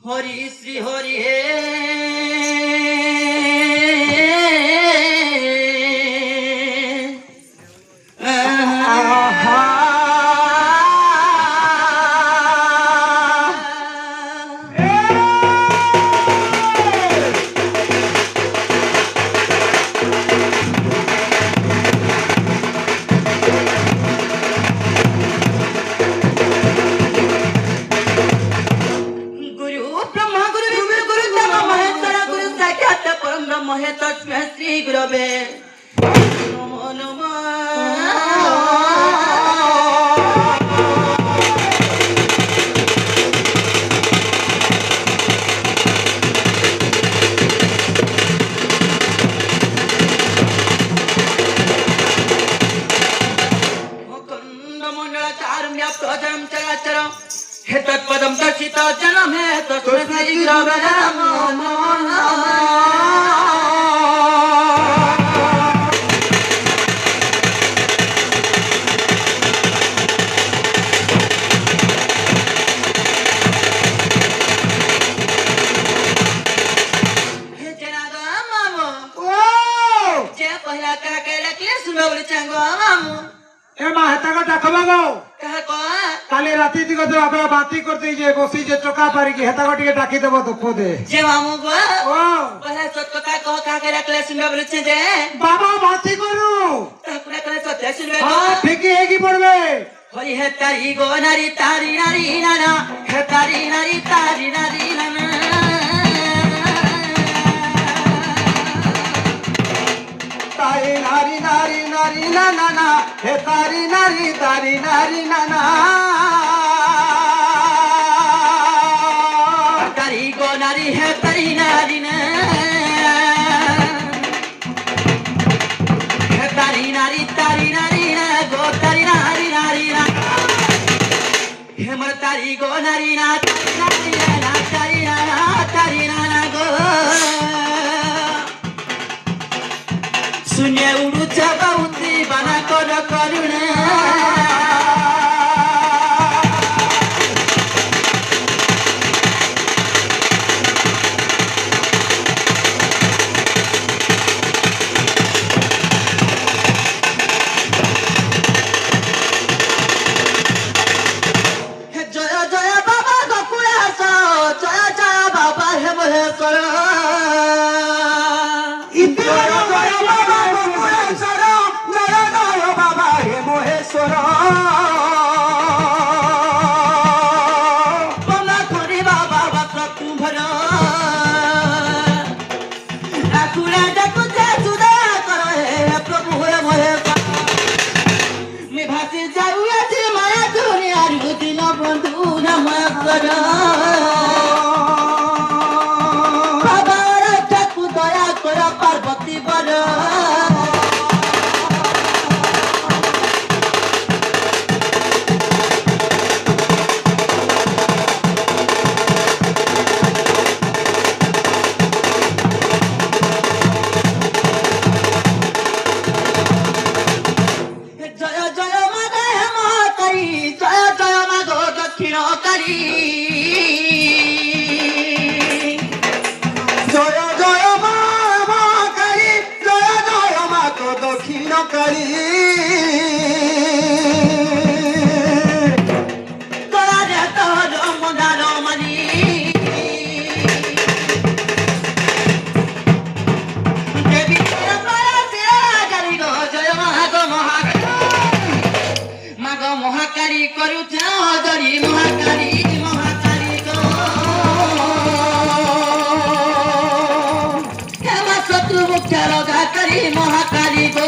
हरि श्री हरि हे महे तस्मै श्री गुरवे नमो नमः। मुकुन्दमण्डलाचारं व्याप्तोऽजरं चराचरं हे तत्पदं दर्शितो जनम हे तस्मै श्री गुरवे नमो नमः। কালি রাতে দিকে তো আমরা বাতি করতে যে বসি যে চকা পারি কি হেতা গটিকে ডাকি দেব তো পদে যে মামু গো ও বলা সত কথা কহ কাকে রাখলে শুনবে বলেছে যে বাবা বাতি করু তারপরে করে সত শুনবে গো হ্যাঁ ঠিকই হেগি পড়বে হরি হে তারি গো নারী তারি নারী নানা হে তারি নারী তারি নারী নানা তারি নারী নারী নারী না না না হে তারি নারী তারি নারী না না তারি গো নারী হে তারি নারী না হে তারি নারী না গো তারি নারী নারী না হে মর তারি গো নারী না তারি না গো शून्य उडूच्या बाहुती बाना कर करुण जय जय बाबा गोकुळास जय जय बाबा हे महेश्वर पार्वती बर जय जय मागे महाकाली जय जय मागो दक्षिणकारी জয় জয় মা মা কালী জয় জয় মা তো দক্ষিণ কালী তোরা তোর মদার মানি দেবী গালি গো জয় মাগো মহাকালী করুছ ধরি মহাকালী মহাকালী গো শত্রু মুখ্য রোগাকারী মহাকালী গো